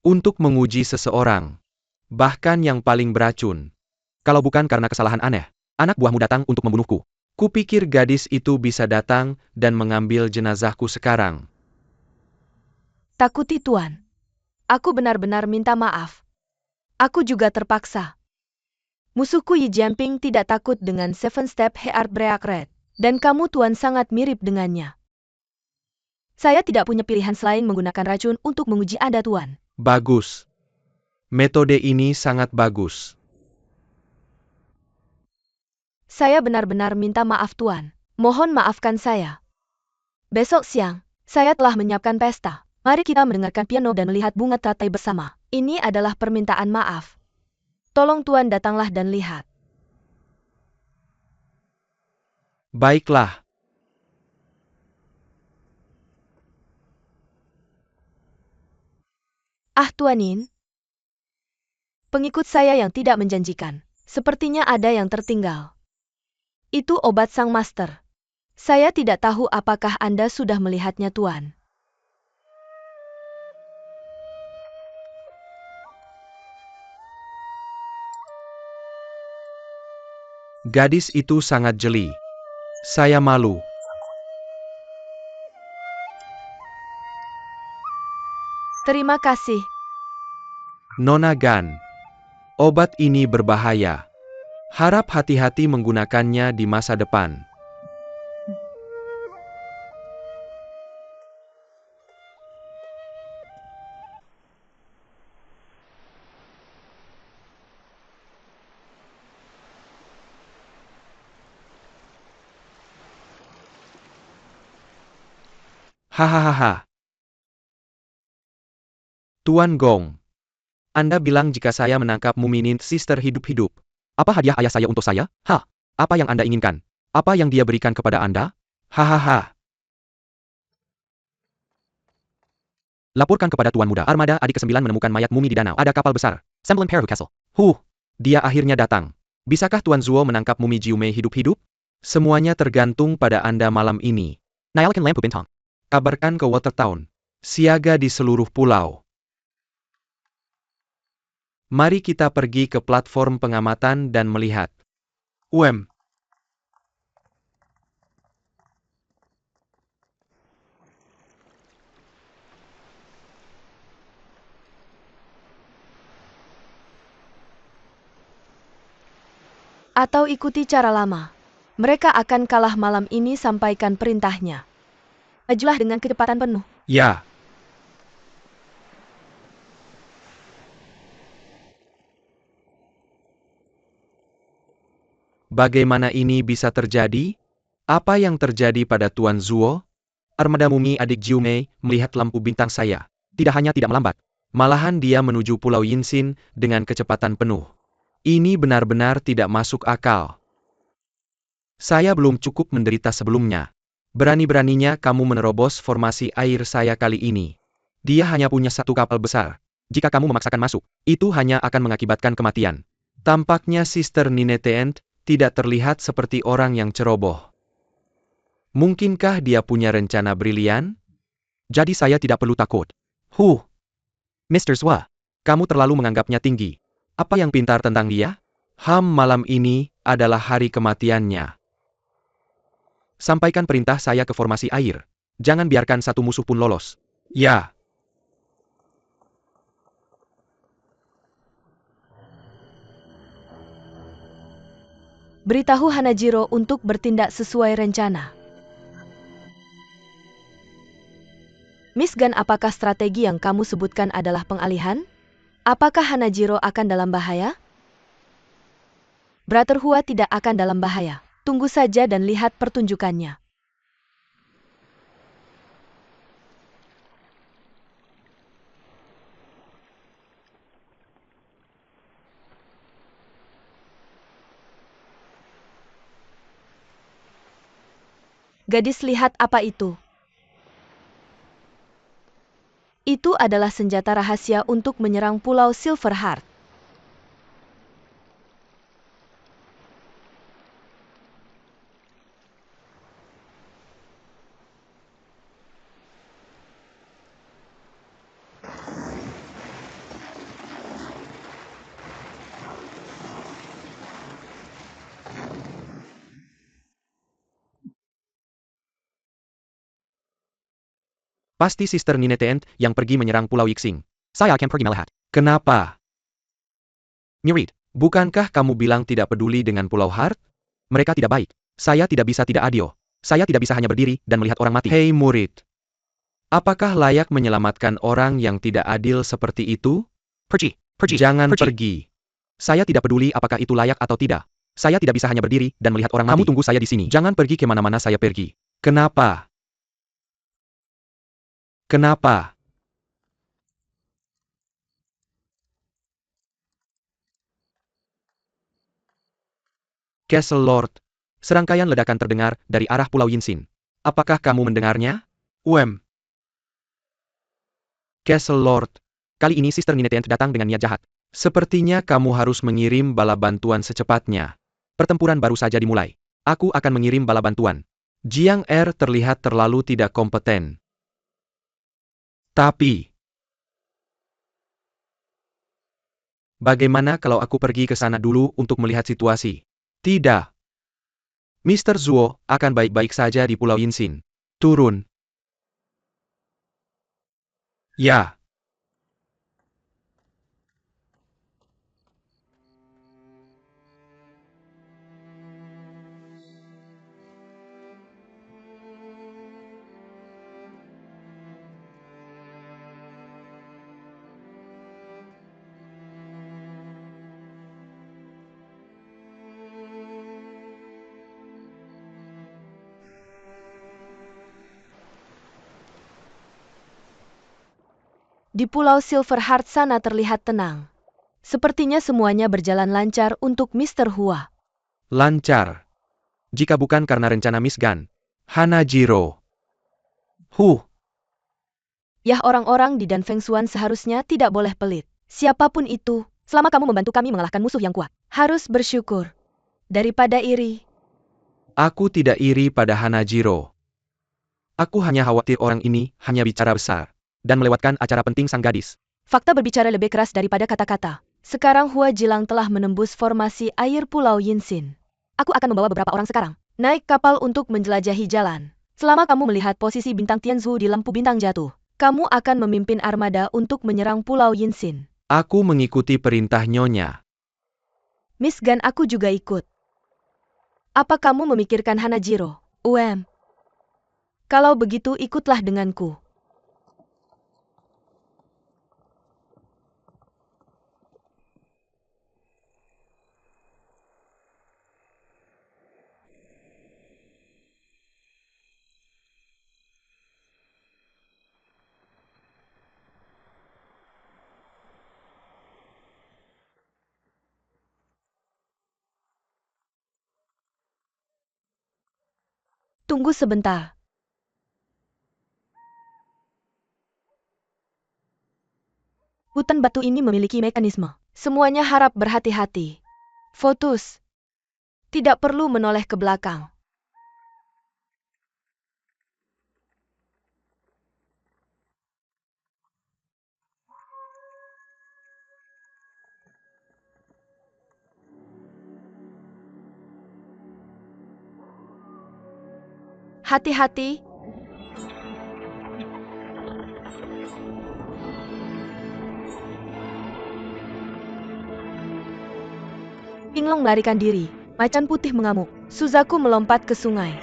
Untuk menguji seseorang. Bahkan yang paling beracun. Kalau bukan karena kesalahan aneh, anak buahmu datang untuk membunuhku. Kupikir gadis itu bisa datang dan mengambil jenazahku sekarang.
Takuti Tuan. Aku benar-benar minta maaf. Aku juga terpaksa. Musuhku Yi Jianping tidak takut dengan Seven Step Heart Break Red. Dan kamu Tuan sangat mirip dengannya. Saya tidak punya pilihan selain menggunakan racun untuk menguji Anda Tuan.
Bagus. Metode ini sangat bagus.
Saya benar-benar minta maaf Tuan. Mohon maafkan saya. Besok siang, saya telah menyiapkan pesta. Mari kita mendengarkan piano dan melihat bunga teratai bersama. Ini adalah permintaan maaf. Tolong Tuan datanglah dan lihat.
Baiklah.
Tuan Yin. Pengikut saya yang tidak menjanjikan. Sepertinya ada yang tertinggal. Itu obat sang master. Saya tidak tahu apakah Anda sudah melihatnya Tuan.
Gadis itu sangat jeli. Saya malu.
Terima kasih.
Nona Gan. Obat ini berbahaya. Harap hati-hati menggunakannya di masa depan. Hahaha. Tuan Gong. Anda bilang jika saya menangkap Mummy Ninth Sister hidup-hidup. Apa hadiah ayah saya untuk saya? Apa yang Anda inginkan? Apa yang dia berikan kepada Anda? Hahaha. Laporkan kepada Tuan Muda. Armada adik ke-9 menemukan mayat mumi di danau. Ada kapal besar. Semblem Peru Castle. Dia akhirnya datang. Bisakah Tuan Zuo menangkap Mumi Jiu Mei hidup-hidup? Semuanya tergantung pada Anda malam ini. Nyalakan lampu bintang. Kabarkan ke Watertown. Siaga di seluruh pulau. Mari kita pergi ke platform pengamatan dan melihat.
Atau ikuti cara lama. Mereka akan kalah malam ini, sampaikan perintahnya. Majulah dengan kecepatan penuh.
Ya. Bagaimana ini bisa terjadi? Apa yang terjadi pada Tuan Zuo? Armada Mumi adik Jiu Mei melihat lampu bintang saya. Tidak hanya tidak melambat, malahan dia menuju Pulau Yinsin dengan kecepatan penuh. Ini benar-benar tidak masuk akal. Saya belum cukup menderita sebelumnya. Berani-beraninya kamu menerobos formasi air saya kali ini. Dia hanya punya satu kapal besar. Jika kamu memaksakan masuk, itu hanya akan mengakibatkan kematian. Tampaknya Sister Nineteent tidak terlihat seperti orang yang ceroboh. Mungkinkah dia punya rencana brilian? Jadi saya tidak perlu takut. Mr. Zhua, kamu terlalu menganggapnya tinggi. Apa yang pintar tentang dia? Malam ini adalah hari kematiannya. Sampaikan perintah saya ke formasi air. Jangan biarkan satu musuh pun lolos. Ya.
Beritahu Hanajiro untuk bertindak sesuai rencana. Miss Gan, apakah strategi yang kamu sebutkan adalah pengalihan? Apakah Hanajiro akan dalam bahaya? Brother Hua tidak akan dalam bahaya. Tunggu saja dan lihat pertunjukannya. Gadis, lihat apa itu? Itu adalah senjata rahasia untuk menyerang Pulau Silverheart.
Pasti Sister Nineteent yang pergi menyerang Pulau Yixing. Saya akan pergi melihat. Kenapa? Mirit, bukankah kamu bilang tidak peduli dengan Pulau Heart? Mereka tidak baik. Saya tidak bisa tidak adil. Saya tidak bisa hanya berdiri dan melihat orang mati. Hei murid. Apakah layak menyelamatkan orang yang tidak adil seperti itu? Pergi. Jangan pergi. Saya tidak peduli apakah itu layak atau tidak. Saya tidak bisa hanya berdiri dan melihat orang mati. Kamu tunggu saya di sini. Jangan pergi kemana-mana saya pergi. Kenapa? Kenapa? Castle Lord. Serangkaian ledakan terdengar dari arah Pulau Yinsin. Apakah kamu mendengarnya? Castle Lord. Kali ini Sister Nineteent datang dengan niat jahat. Sepertinya kamu harus mengirim bala bantuan secepatnya. Pertempuran baru saja dimulai. Aku akan mengirim bala bantuan. Jiang Er terlihat terlalu tidak kompeten. Tapi, bagaimana kalau aku pergi ke sana dulu untuk melihat situasi? Tidak. Mr. Zuo akan baik-baik saja di Pulau Yinsin. Turun. Ya.
Di Pulau Silverheart sana terlihat tenang. Sepertinya semuanya berjalan lancar untuk Mr. Hua.
Lancar. Jika bukan karena rencana Miss Gan. Hanajiro.
Yah, orang-orang di Dan Feng Xuan seharusnya tidak boleh pelit. Siapapun itu, selama kamu membantu kami mengalahkan musuh yang kuat, harus bersyukur. Daripada iri.
Aku tidak iri pada Hanajiro. Aku hanya khawatir orang ini hanya bicara besar. Dan melewatkan acara penting sang gadis.
Fakta berbicara lebih keras daripada kata-kata. Sekarang Hua Jilang telah menembus formasi air Pulau Yinsin. Aku akan membawa beberapa orang sekarang. Naik kapal untuk menjelajahi jalan. Selama kamu melihat posisi bintang Tianzhu di lampu bintang jatuh, kamu akan memimpin armada untuk menyerang Pulau Yinsin.
Aku mengikuti perintah Nyonya.
Miss Gan, aku juga ikut. Apa kamu memikirkan Hanajiro? Kalau begitu ikutlah denganku. Tunggu sebentar. Hutan batu ini memiliki mekanisme. Semuanya harap berhati-hati. Fokus. Tidak perlu menoleh ke belakang. Hati-hati. Linglong melarikan diri. Macan putih mengamuk. Suzaku melompat ke sungai.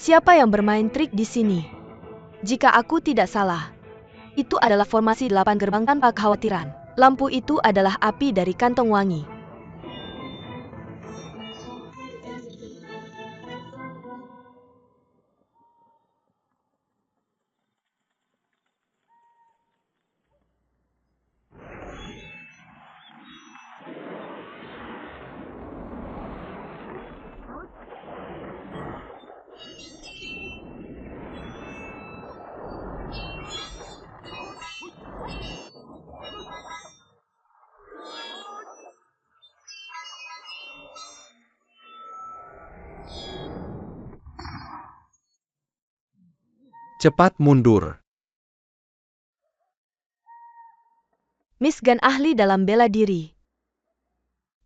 Siapa yang bermain trik di sini? Jika aku tidak salah, itu adalah formasi 8 gerbang tanpa kekhawatiran. Lampu itu adalah api dari kantong wangi.
Cepat mundur.
Miss Gan ahli dalam bela diri.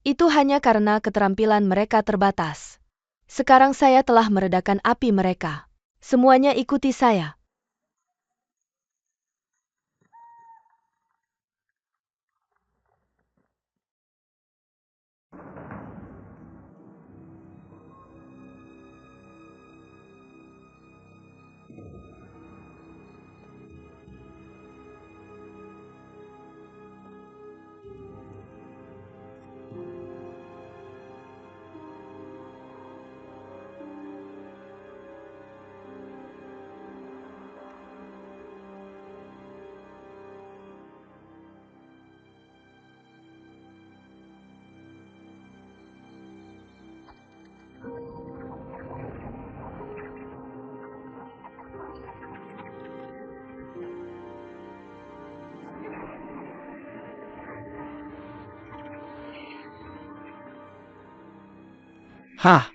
Itu hanya karena keterampilan mereka terbatas. Sekarang saya telah meredakan api mereka. Semuanya ikuti saya.
Hah!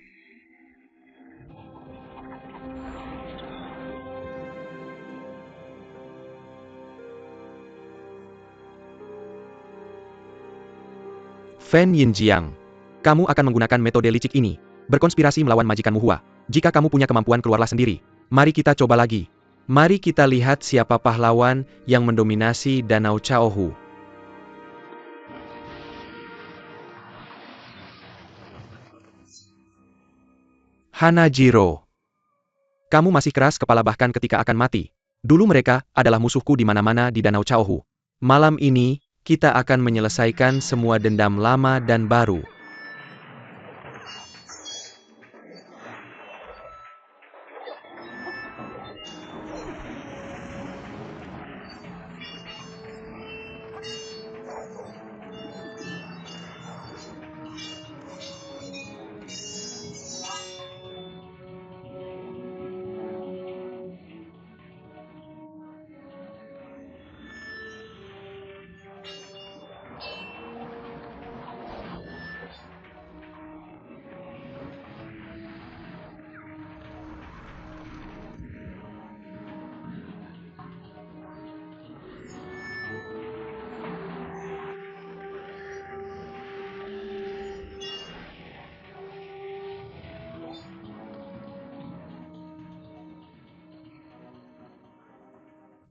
Fan Yinjiang, kamu akan menggunakan metode licik ini, berkonspirasi melawan majikanmu Hua. Jika kamu punya kemampuan, keluarlah sendiri. Mari kita coba lagi. Mari kita lihat siapa pahlawan yang mendominasi Danau Chaohu. Hanajiro. Kamu masih keras kepala bahkan ketika akan mati. Dulu mereka adalah musuhku di mana-mana di Danau Chaohu. Malam ini, kita akan menyelesaikan semua dendam lama dan baru.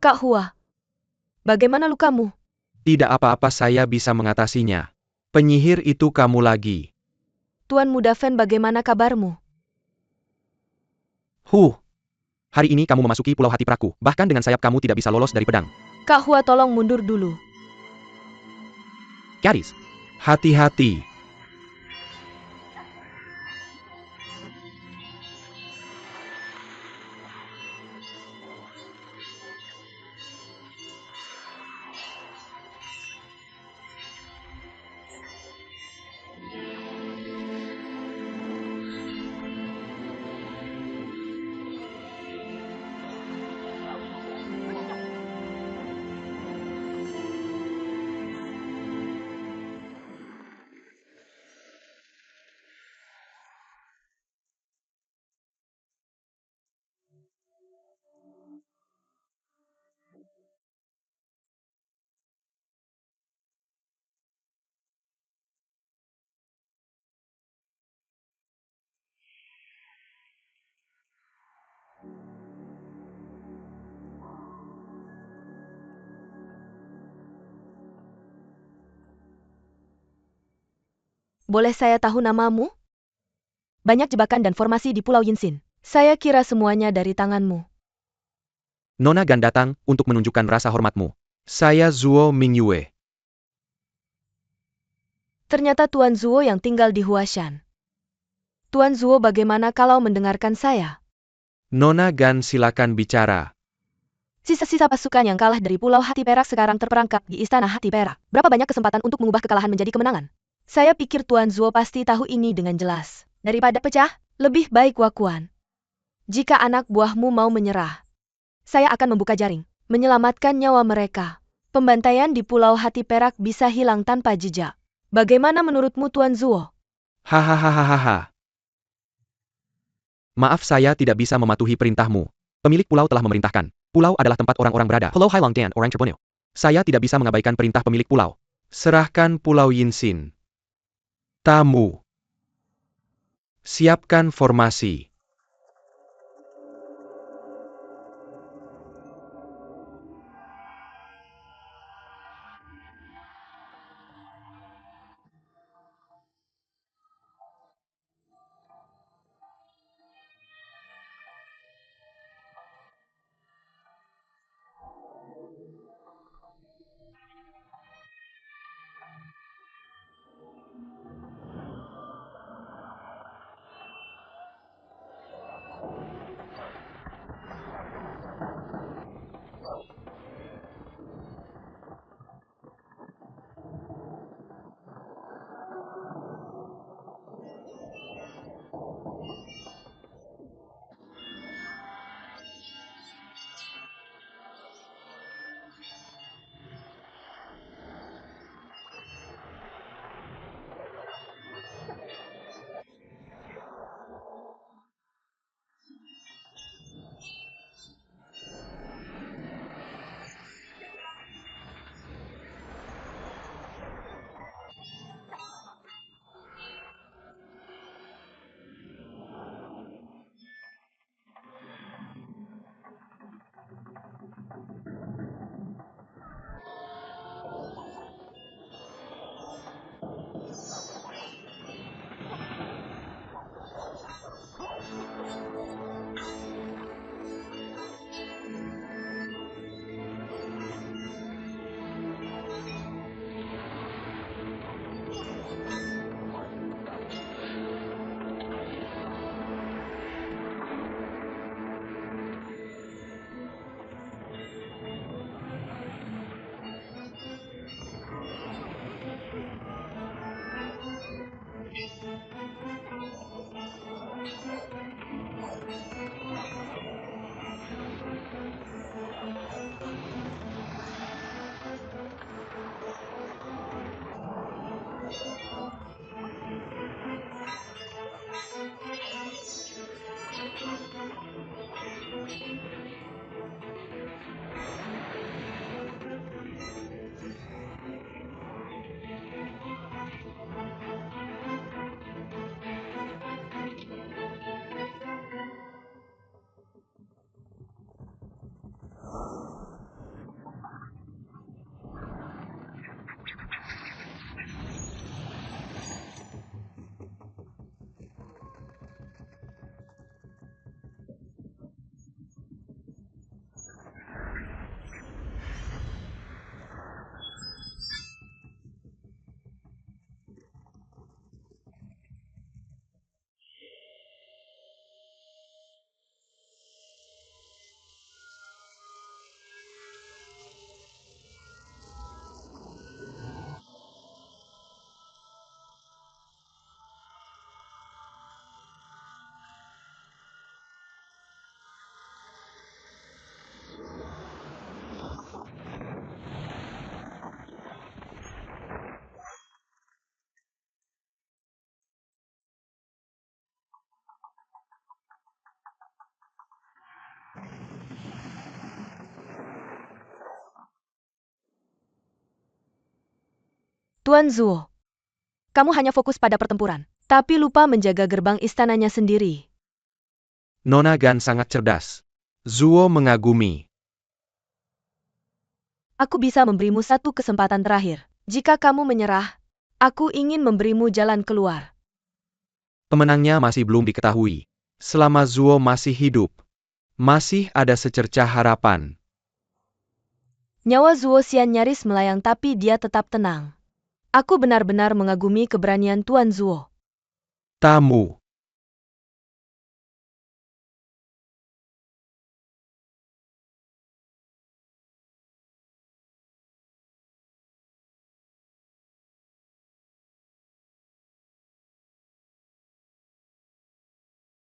Kak Hua, bagaimana lukamu?
Tidak apa-apa, saya bisa mengatasinya. Penyihir itu kamu lagi.
Tuan Muda Fen, bagaimana kabarmu?
Hari ini kamu memasuki Pulau Hati Perakku. Bahkan dengan sayap kamu tidak bisa lolos dari pedang.
Kak Hua, tolong mundur dulu.
Gadis, hati-hati.
Boleh saya tahu namamu? Banyak jebakan dan formasi di Pulau Yinsin. Saya kira semuanya dari tanganmu.
Nona Gan datang untuk menunjukkan rasa hormatmu. Saya Zuo Mingyue.
Ternyata Tuan Zuo yang tinggal di Huashan. Tuan Zuo, bagaimana kalau mendengarkan saya?
Nona Gan, silakan bicara.
Sisa-sisa pasukan yang kalah dari Pulau Hati Perak sekarang terperangkap di Istana Hati Perak. Berapa banyak kesempatan untuk mengubah kekalahan menjadi kemenangan? Saya pikir Tuan Zuo pasti tahu ini dengan jelas. Daripada pecah, lebih baik Wakuan. Jika anak buahmu mau menyerah, saya akan membuka jaring, menyelamatkan nyawa mereka. Pembantaian di Pulau Hati Perak bisa hilang tanpa jejak. Bagaimana menurutmu, Tuan Zuo?
Hahaha. Maaf, saya tidak bisa mematuhi perintahmu. Pemilik pulau telah memerintahkan. Pulau adalah tempat orang-orang berada. Pulau Hailong dan orang Borneo. Saya tidak bisa mengabaikan perintah pemilik pulau. Serahkan Pulau Yinsin. Tamu. Siapkan formasi.
Tuan Zuo, kamu hanya fokus pada pertempuran, tapi lupa menjaga gerbang istananya sendiri.
Nona Gan sangat cerdas. Zuo mengagumi.
Aku bisa memberimu satu kesempatan terakhir. Jika kamu menyerah, aku ingin memberimu jalan keluar.
Pemenangnya masih belum diketahui. Selama Zuo masih hidup, masih ada secercah harapan.
Nyawa Zuo Xian nyaris melayang tapi dia tetap tenang. Aku benar-benar mengagumi keberanian Tuan Zuo.
Tamu.